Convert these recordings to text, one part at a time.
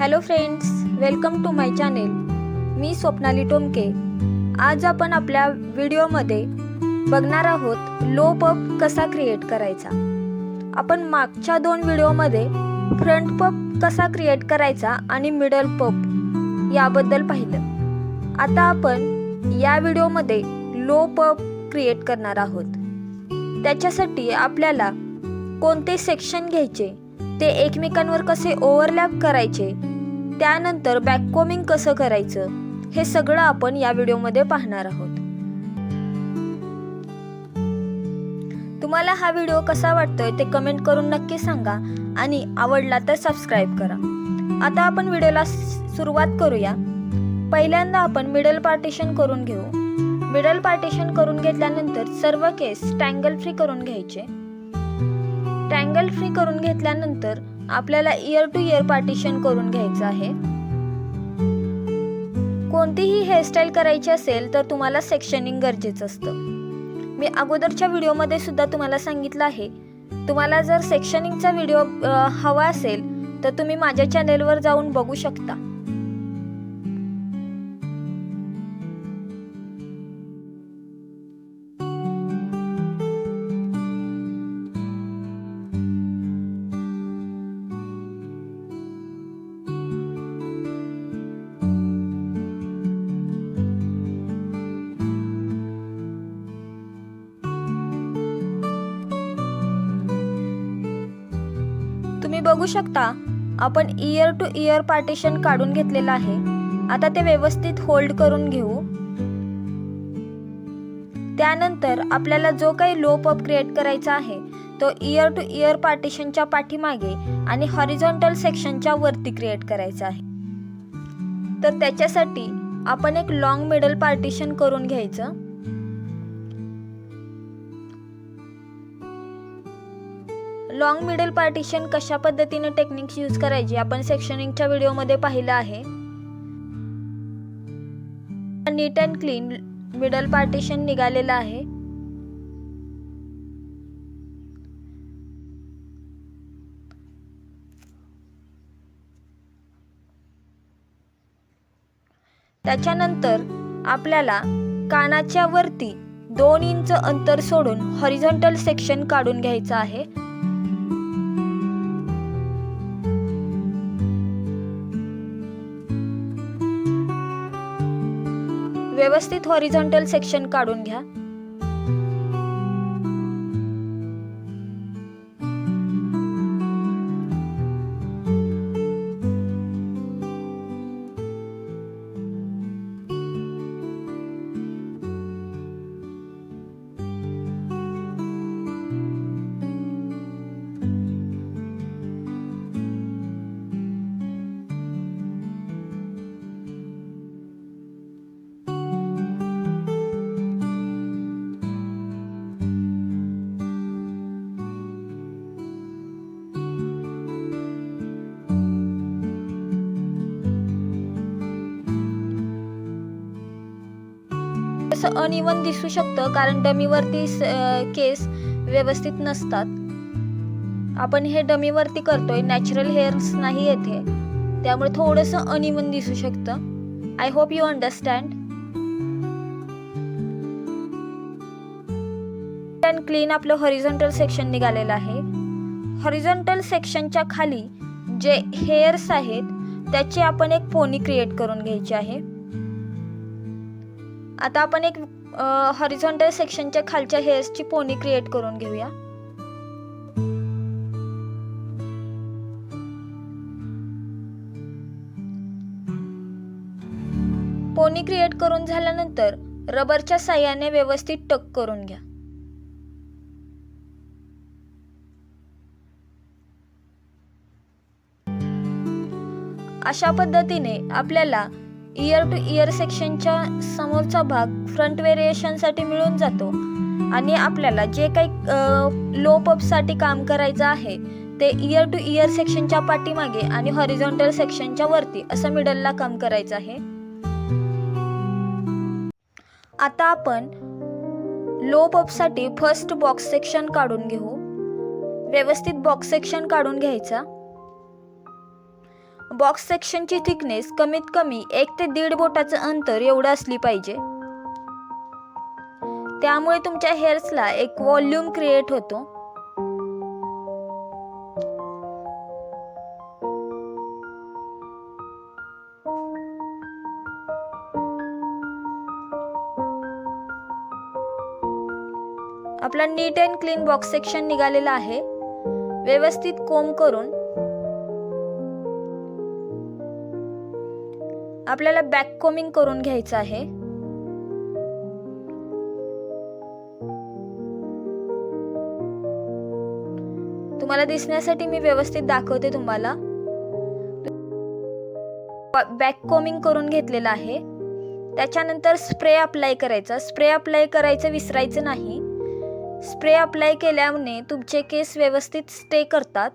Hello friends, welcome to my channel. मी स्वप्नाली टोमके. आज आपण आपल्या व्हिडिओमध्ये बघणार आहोत लो पब कसा क्रिएट करायचा. आपण मागच्या 2 व्हिडिओमध्ये फ्रंट पब कसा क्रिएट करायचा आणि मिडल पब याबद्दल पाहिलं. आता आपण या व्हिडिओमध्ये लो पब क्रिएट करणार आहोत. त्याच्यासाठी आपल्याला कोणते सेक्शन घ्यायचे, ते एकमेकांवर कसे ओव्हरलॅप करायचे, त्यानंतर बॅककोमिंग कसं करायचं, हे सगळं आपण या व्हिडिओमध्ये पाहणार आहोत. तुम्हाला हा व्हिडिओ कसा वाटतोय ते कमेंट करून नक्की सांगा आणि आवडला तर सबस्क्राईब करा. आता आपण व्हिडिओला सुरुवात करूया. पहिल्यांदा आपण मिडल पार्टिशन करून घेऊ. मिडल पार्टिशन करून घेतल्यानंतर सर्व केस ट्रँगल फ्री करून घ्यायचे. ट्रँगल फ्री करून घेतल्यानंतर आपल्याला इयर टू इयर पार्टिशन करून घ्यायचं आहे. कोणतीही हेअरस्टाईल करायची असेल तर तुम्हाला सेक्शनिंग गरजेचं असतं. मी अगोदरच्या व्हिडिओमध्ये सुद्धा तुम्हाला सांगितलं आहे. तुम्हाला जर सेक्शनिंगचा व्हिडिओ हवा असेल तर तुम्ही माझ्या चॅनेलवर जाऊन बघू शकता. तुम्ही बघू शकता आपण इयर टू इयर पार्टिशन काढून घेतलेलं आहे. आता ते व्यवस्थित होल्ड करून घेऊ. त्यानंतर आपल्याला जो काही लो पब क्रिएट करायचा आहे तो इयर टू इयर पार्टिशनच्या पाठीमागे आणि हॉरिझॉन्टल सेक्शनच्या वरती क्रिएट करायचा आहे. तर त्याच्यासाठी आपण एक लॉंग मिडल पार्टिशन करून घ्यायचं. लॉंग मिडल पार्टिशन कशा पद्धतीने टेक्निक्स यूज करायची आपण सेक्शनिंगच्या व्हिडिओमध्ये पाहिलं आहे. नीट अँड क्लीन मिडल पार्टिशन निघालेलं आहे. त्याच्यानंतर आपल्याला कानाच्या वरती 2 इंच अंतर सोडून हॉरिझॉन्टल सेक्शन काढून घ्यायचं आहे. व्यवस्थित हॉरिझॉन्टल सेक्शन काढून घ्या. असं अनइवन दिसू शकतं कारण डमीवरती केस व्यवस्थित नसतात. आपण हे डमीवरती करतोय, नॅचरल हेअर्स नाही येथे, त्यामुळे थोडंसं अनइवन दिसू शकतं. I hope you understand. And clean आपलं हॉरिझॉन्टल सेक्शन निघालेलं आहे. हॉरिझॉन्टल सेक्शनच्या खाली जे हेअर्स आहेत त्याची आपण एक पोनी क्रिएट करून घ्यायची आहे. आता आपण एक हॉरिझॉन्टल सेक्शनच्या खालच्या हेअर्सची पोनी क्रिएट करून घेऊया. पोनी क्रिएट करून झाल्यानंतर रबरच्या साहाय्याने व्यवस्थित टक करून घ्या. अशा पद्धतीने आपल्याला इयर टू इयर सेक्शनच्या समोरचा भाग फ्रंट व्हेरिएशनसाठी मिळून जातो आणि आपल्याला जे काही लो पबसाठी काम करायचं आहे ते इयर टू इयर सेक्शनच्या पाठीमागे आणि हॉरिझॉन्टल सेक्शनच्या वरती असं मिडलला काम करायचं आहे. आता आपण लो पबसाठी फर्स्ट बॉक्स सेक्शन काढून घेऊ. व्यवस्थित बॉक्स सेक्शन काढून घ्यायचा. बॉक्स सेक्शनची थिकनेस कमीत कमी 1 ते 1.5 बोटाचं अंतर एवढं असली पाहिजे. त्यामुळे तुमच्या हेअर्सला एक व्हॉल्यूम क्रिएट होतो. आपला नीट अँड क्लीन बॉक्स सेक्शन निघालेला आहे. व्यवस्थित कोंब करून आपल्याला बॅक कोमिंग करून घ्यायचं आहे. तुम्हाला दिसण्यासाठी मी व्यवस्थित दाखवते तुम्हाला. बॅक कोमिंग करून घेतलेलं आहे. त्याच्यानंतर स्प्रे अप्लाय करायचा. स्प्रे अप्लाय करायचं विसरायचं नाही. स्प्रे अप्लाय केल्याने तुमचे केस व्यवस्थित स्टे करतात.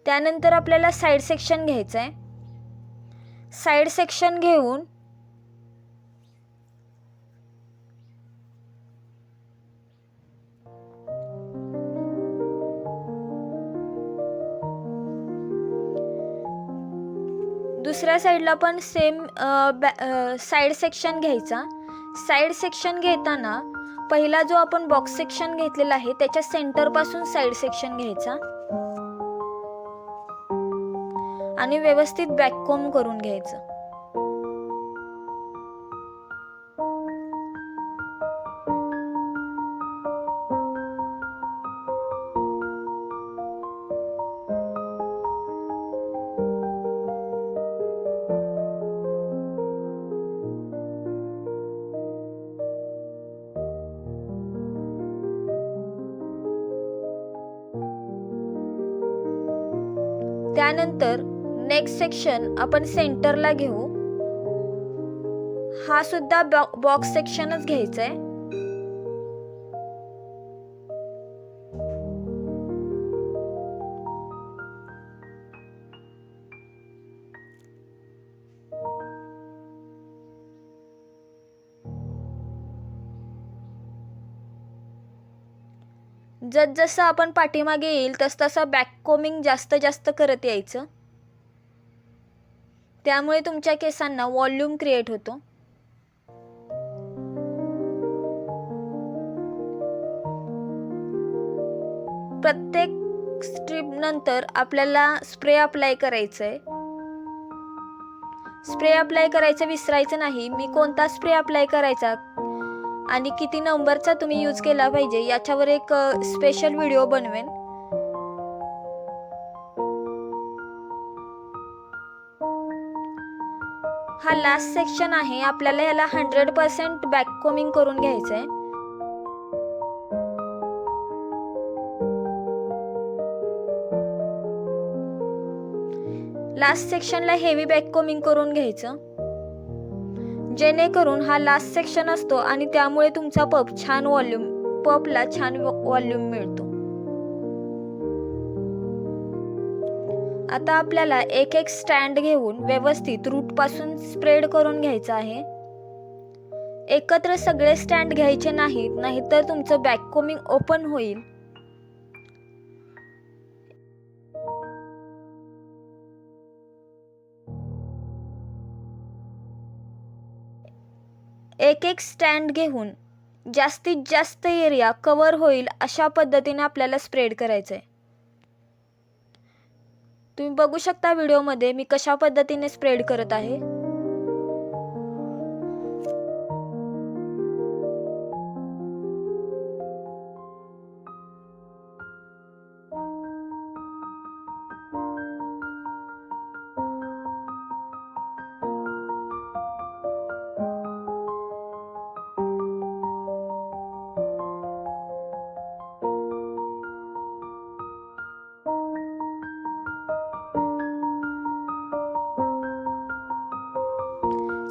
त्यानंतर आपल्याला साइड सेक्शन घ्यायचं आहे. साइड सेक्शन घेऊन दुसऱ्या साइडला पण सेम साइड सेक्शन घ्यायचा. साइड सेक्शन घेताना पहिला जो आपण बॉक्स सेक्शन घेतलेला आहे त्याच्या सेंटर पासून साइड सेक्शन घ्यायचा आणि व्यवस्थित बॅक कोम्ब करून घ्यायचं. त्यानंतर नेक्स्ट सेक्शन आपण सेंटरला घेऊ. हा सुद्धा बॉक्स सेक्शनच घ्यायचा आहे. जसं आपण पाठीमागे येईल तसं बॅक कोमिंग जास्त करत यायचं. त्यामुळे तुमच्या केसांना व्हॉल्यूम क्रिएट होतो. प्रत्येक स्ट्रीप नंतर आपल्याला स्प्रे अप्लाय करायचंय. स्प्रे अप्लाय करायचं विसरायचं नाही. मी कोणता स्प्रे अप्लाय करायचा आणि किती नंबरचा तुम्ही यूज केला पाहिजे याच्यावर एक स्पेशल व्हिडिओ बनवेन. हा लास्ट सेक्शन आहे. आपल्याला याला 100% बॅक कोमिंग करून घ्यायचंय. लास्ट सेक्शनला हेवी बॅक कोमिंग करून घ्यायचं जेणेकरून हा लास्ट सेक्शन असतो आणि त्यामुळे तुमचा पपला छान व्हॉल्यूम मिळतो. आता आपल्याला एक स्टँड घेऊन व्यवस्थित रूट पासून स्प्रेड करून घ्यायचं आहे. एकत्र सगळे स्टँड घ्यायचे नाहीत, नाहीतर तुमचं बॅक कोमिंग ओपन होईल. एक स्टँड घेऊन जास्तीत जास्त एरिया कव्हर होईल अशा पद्धतीने आपल्याला स्प्रेड करायचं आहे. तुम्ही बघू शकता व्हिडिओमध्ये मी कशा पद्धतीने स्प्रेड करत आहे.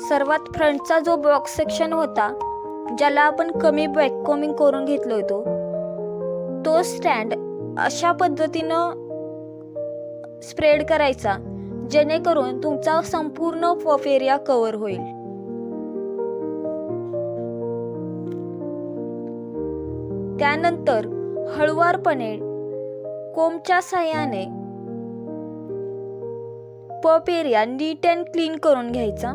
सर्वात फ्रंटचा जो बॉक्स सेक्शन होता ज्याला आपण कमी बॅक कोमिंग करून घेतलो होतो तो स्टँड अशा पद्धतीनं स्प्रेड करायचा जेणेकरून तुमचा संपूर्ण पफ एरिया कव्हर होईल. त्यानंतर हळुवारपणे कोंबच्या साहाय्याने पप एरिया नीट अँड क्लीन करून घ्यायचा.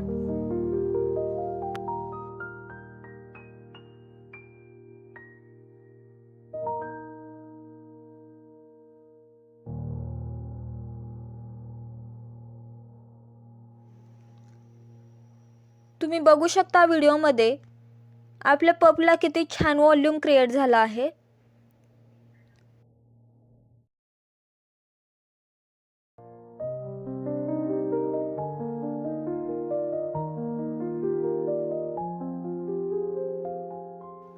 तुम्ही बघू शकता व्हिडिओमध्ये आपल्या पपला किती छान व्हॉल्यूम क्रिएट झाला आहे.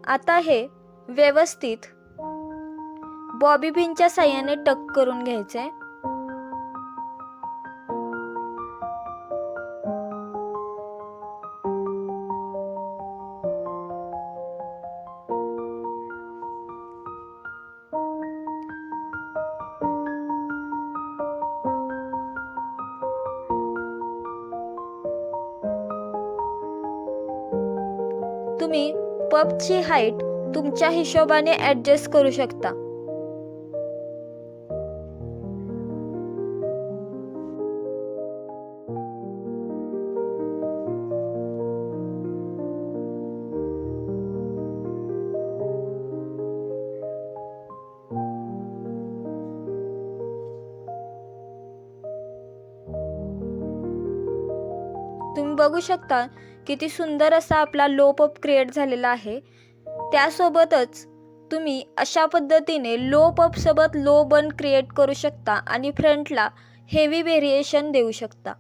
आता हे व्यवस्थित बॉबी पिनच्या साहाय्याने टक करून घ्यायचे. तुम्ही पपची हाईट तुमच्या हिशोबाने ॲडजस्ट करू शकता. तुम्ही बघू शकता किती सुंदर असा आपला लो पप क्रिएट झालेला आहे. त्यासोबतच तुम्ही अशा पद्धतीने लो पप सोबत लो बन क्रिएट करू शकता आणि फ्रंटला हेवी व्हेरिएशन देऊ शकता.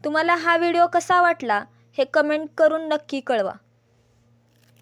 तुम्हाला हा व्हिडिओ कसा वाटला हे कमेंट करून नक्की कळवा.